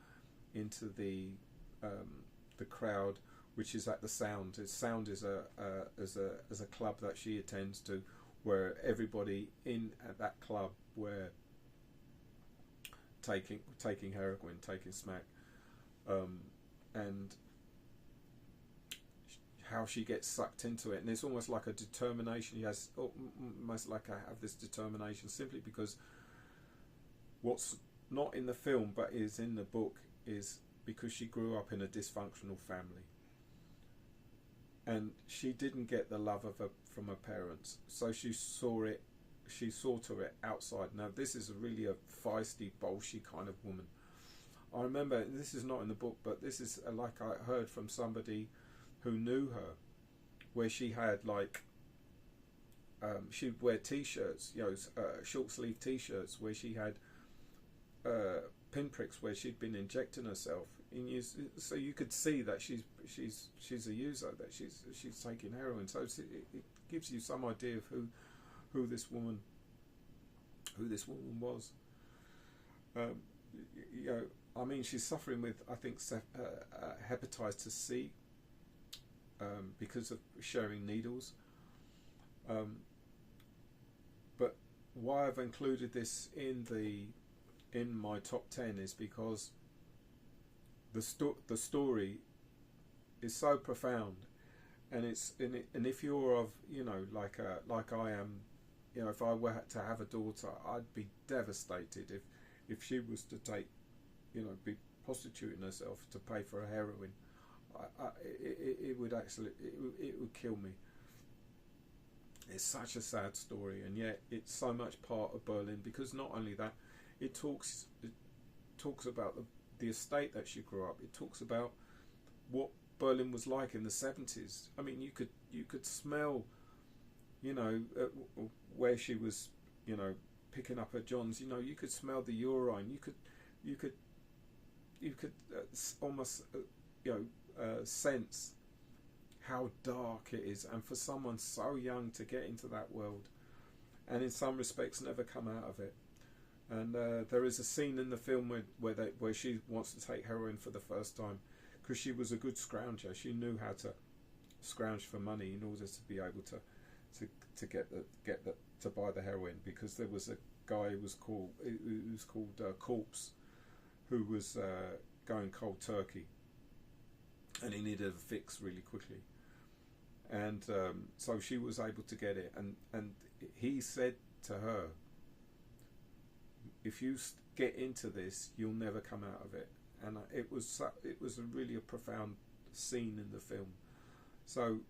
crowd, which is at the Sound. Sound is a club that she attends to, where everybody at that club were taking heroin, taking smack, and how she gets sucked into it. And it's almost like a determination. He has almost like I have this determination simply because what's not in the film but is in the book, is because she grew up in a dysfunctional family, and she didn't get the love from her parents, so she saw to it outside. Now this is really a feisty, bolshy kind of woman. I remember, this is not in the book, but this is like I heard from somebody who knew her, where she had like she'd wear t-shirts, short sleeve t-shirts where she had pinpricks where she'd been injecting herself. So you could see that she's a user, that she's taking heroin. So it gives you some idea of who this woman was. I mean, she's suffering with, I think, hepatitis C because of sharing needles. But why I've included this in my top 10 is because the story is so profound, and if you're of, like I am, if I were to have a daughter, I'd be devastated if she was to take, be prostituting herself to pay for her heroin. It would kill me. It's such a sad story, and yet it's so much part of Berlin, because not only that, it talks about the estate that she grew up. It talks about what Berlin was like in the 70s. I mean, you could smell, where she was, picking up her johns. You could smell the urine. You could almost, sense how dark it is, and for someone so young to get into that world, and in some respects never come out of it. And there is a scene in the film where she wants to take heroin for the first time, because she was a good scrounger. She knew how to scrounge for money in order to be able to get to buy the heroin, because there was a guy who was called Corpse, who was going cold turkey, and he needed a fix really quickly. And so she was able to get it, and he said to her, if you get into this, you'll never come out of it. And it was really a profound scene in the film. So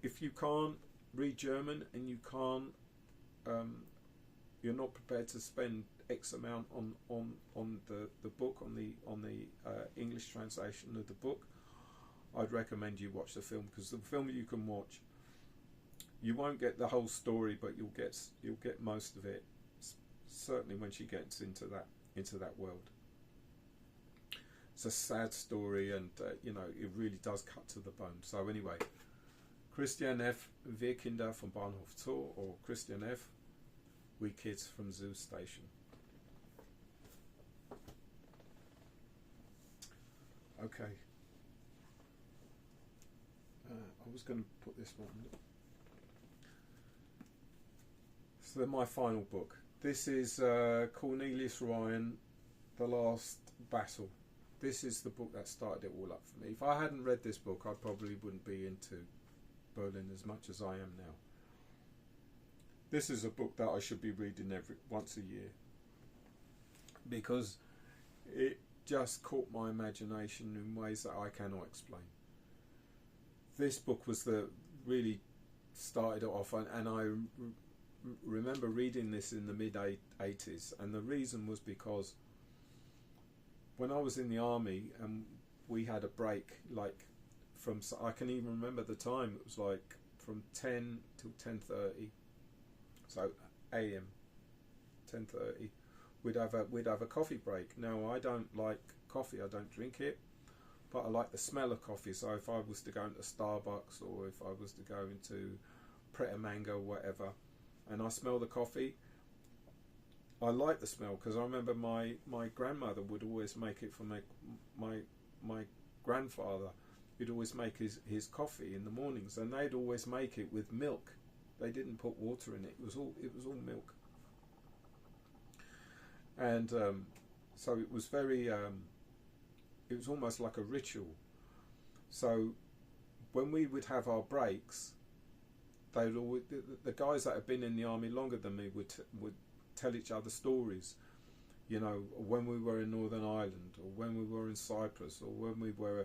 if you can't read German, and you can't, you're not prepared to spend X amount on the book, on the English translation of the book, I'd recommend you watch the film, because the film you can watch, you won't get the whole story, but you'll get most of it. Certainly when she gets into that world. It's a sad story, and it really does cut to the bone. So anyway, Christian F. Wir Kinder vom Bahnhof Zoo, or Christian F. We Kids from Zoo Station. Okay. I was going to put this one. So then my final book. This is Cornelius Ryan, The Last Battle. This is the book that started it all up for me. If I hadn't read this book, I probably wouldn't be into Berlin as much as I am now. This is a book that I should be reading once a year, because it just caught my imagination in ways that I cannot explain. This book was really started it off, and I remember reading this in the mid-80s, and the reason was because when I was in the army and we had a break, like I can even remember the time, it was like from 10 till 10:30, so AM, 10:30, we'd have a coffee break. Now, I don't like coffee, I don't drink it, but I like the smell of coffee. So if I was to go into Starbucks, or if I was to go into Pret a Mango, whatever, and I smell the coffee, I like the smell, because I remember my grandmother would always make it for my grandfather. He'd always make his coffee in the mornings, and they'd always make it with milk. They didn't put water in it. It was all milk. And so it was very it was almost like a ritual. So when we would have our breaks, they'd always, the guys that had been in the army longer than me would tell each other stories. you know, when we were in Northern Ireland, or when we were in Cyprus, or when we were,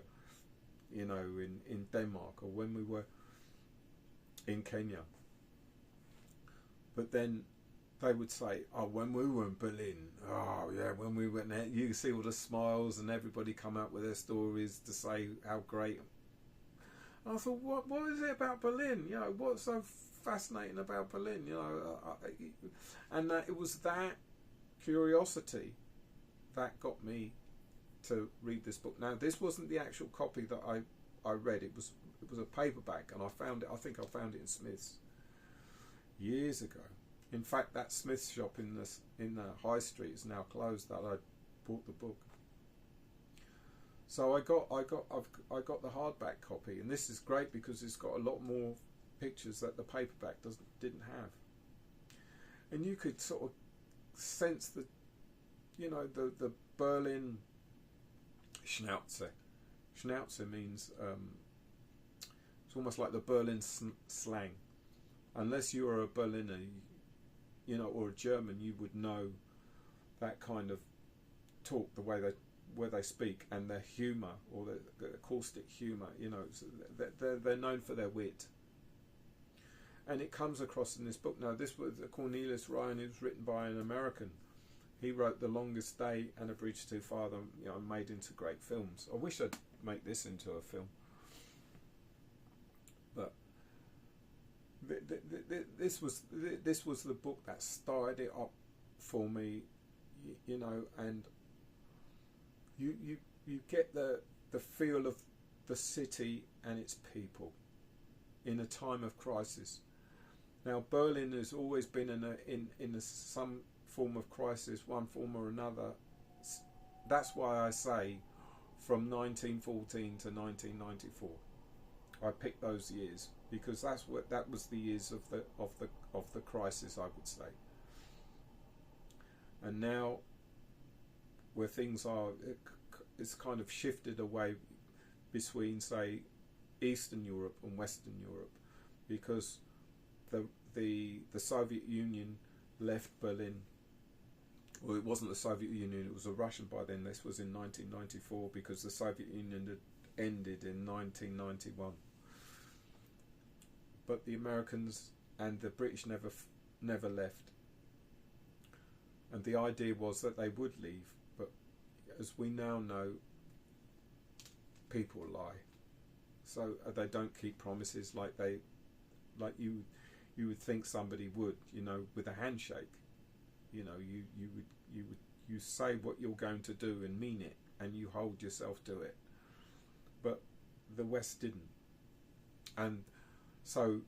you know, in Denmark, or when we were in Kenya. But then they would say, oh, when we were in Berlin, oh yeah, when we went there, you see all the smiles and everybody come out with their stories to say how great. And I thought, what is it about Berlin? You know, what's so fascinating about Berlin? You know, and it was that curiosity that got me to read this book. Now, this wasn't the actual copy that I read. It was a paperback, and I found it. I think I found it in Smith's years ago. In fact, that Smith's shop in the high street is now closed. That I bought the book. So I got the hardback copy, and this is great because it's got a lot more pictures that the paperback didn't have, and you could sort of sense the, you know, the Berlin Schnauze. Schnauze means it's almost like the Berlin slang. Unless you are a Berliner, you know, or a German, you would know that kind of talk, the way they speak, and their humour, or the caustic humour. You know, they're known for their wit, and it comes across in this book. Now, this was Cornelius Ryan. It was written by an American. He wrote The Longest Day and A Bridge Too Far, you know, made into great films. I wish I'd make this into a film, but this was the book that started it up for me, you know, and you get the feel of the city and its people in a time of crisis. Now, Berlin has always been in some form of crisis, one form or another. That's why I say from 1914 to 1994. I picked those years because that was the years of the crisis, I would say. And now, where things are, it's kind of shifted away between, say, Eastern Europe and Western Europe, because the Soviet Union left Berlin. Well, it wasn't the Soviet Union, it was a Russian by then. This was in 1994 because the Soviet Union had ended in 1991. But the Americans and the British never left. And the idea was that they would leave, but as we now know, people lie. So they don't keep promises like you would think somebody would, you know, with a handshake. You know, you say what you're going to do and mean it, and you hold yourself to it. But the West didn't, and so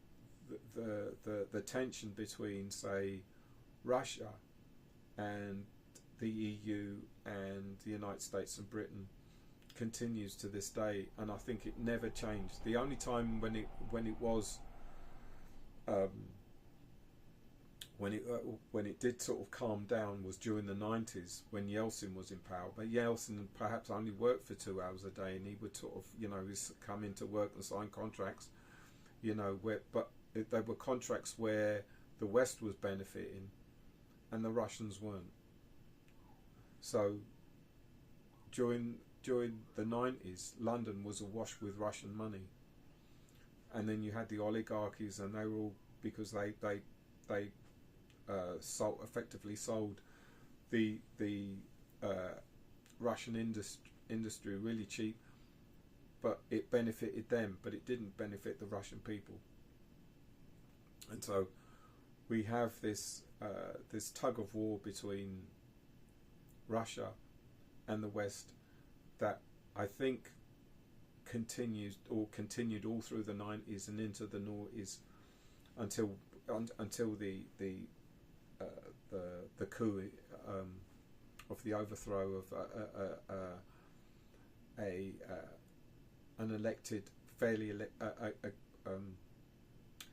the tension between, say, Russia and the EU and the United States and Britain continues to this day, and I think it never changed. The only time when it was when it did sort of calm down was during the 90s when Yeltsin was in power. But Yeltsin perhaps only worked for 2 hours a day, and he would sort of, you know, come into work and sign contracts, you know, but they were contracts where the West was benefiting and the Russians weren't. So during the 90s, London was awash with Russian money, and then you had the oligarchies, and they were all, because they effectively sold the Russian industry really cheap, but it benefited them, but it didn't benefit the Russian people. And so we have this tug of war between Russia and the West that I think continued all through the 90s and into the noughties until the coup of the overthrow of an elected,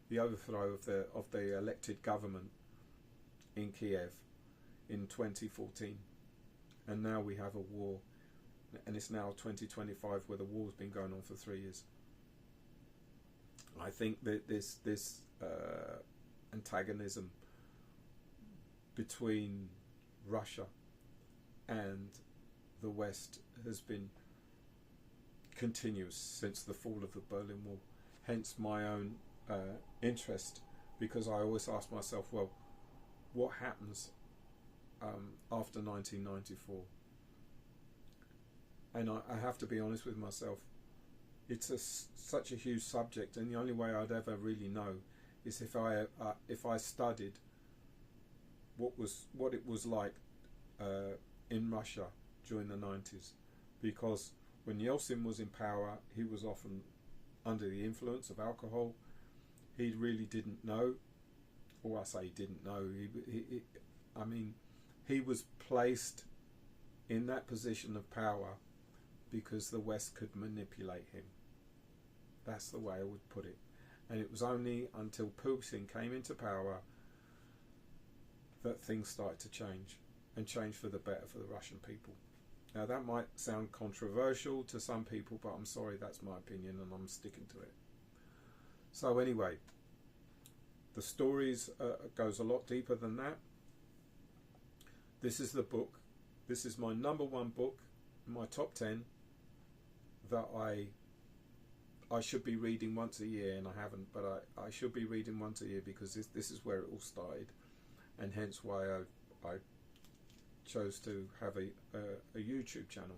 the overthrow of the elected government in Kiev in 2014, and now we have a war, and it's now 2025 where the war's been going on for 3 years. I think that this antagonism between Russia and the West has been continuous since the fall of the Berlin Wall. Hence my own interest, because I always ask myself, well, what happens after 1994? And I have to be honest with myself, it's such a huge subject, and the only way I'd ever really know is if I studied what it was like in Russia during the 90s, because when Yeltsin was in power, he was often under the influence of alcohol. He really didn't know, or I say he didn't know. I mean, he was placed in that position of power because the West could manipulate him. That's the way I would put it. And it was only until Putin came into power that things started to change, and change for the better for the Russian people. Now that might sound controversial to some people, but I'm sorry, that's my opinion and I'm sticking to it. So anyway, the stories goes a lot deeper than that. This is the book. This is my #1 book, my top 10, that I should be reading once a year, and I haven't, but I should be reading once a year, because this is where it all started, and hence why I chose to have a YouTube channel.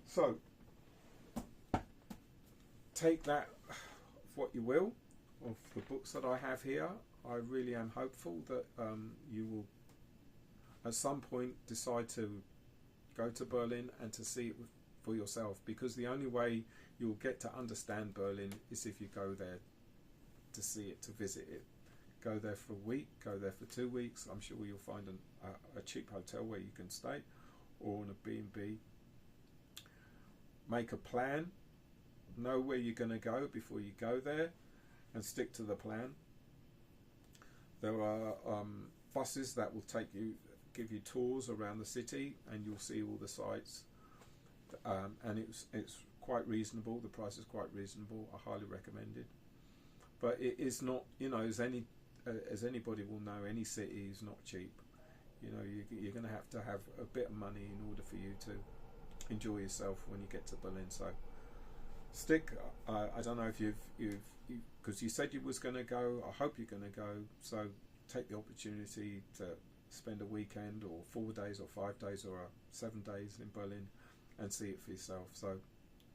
So take that what you will of the books that I have here. I really am hopeful that you will at some point decide to go to Berlin and to see it for yourself, because the only way you'll get to understand Berlin is if you go there to see it, to visit it. Go there for a week, go there for 2 weeks. I'm sure you'll find a cheap hotel where you can stay, or on a B&B. Make a plan, know where you're going to go before you go there, and stick to the plan. There are buses that will give you tours around the city, and you'll see all the sights. And it's quite reasonable. The price is quite reasonable. I highly recommend it. But it is not, as anybody will know, any city is not cheap. You're going to have a bit of money in order for you to enjoy yourself when you get to Berlin. So stick. I don't know if you've because you said you was going to go. I hope you're going to go. So take the opportunity to spend a weekend, or 4 days, or 5 days, or 7 days in Berlin, and see it for yourself. So,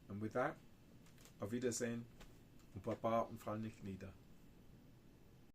and with that, auf Wiedersehen und Baba und fall nicht nieder.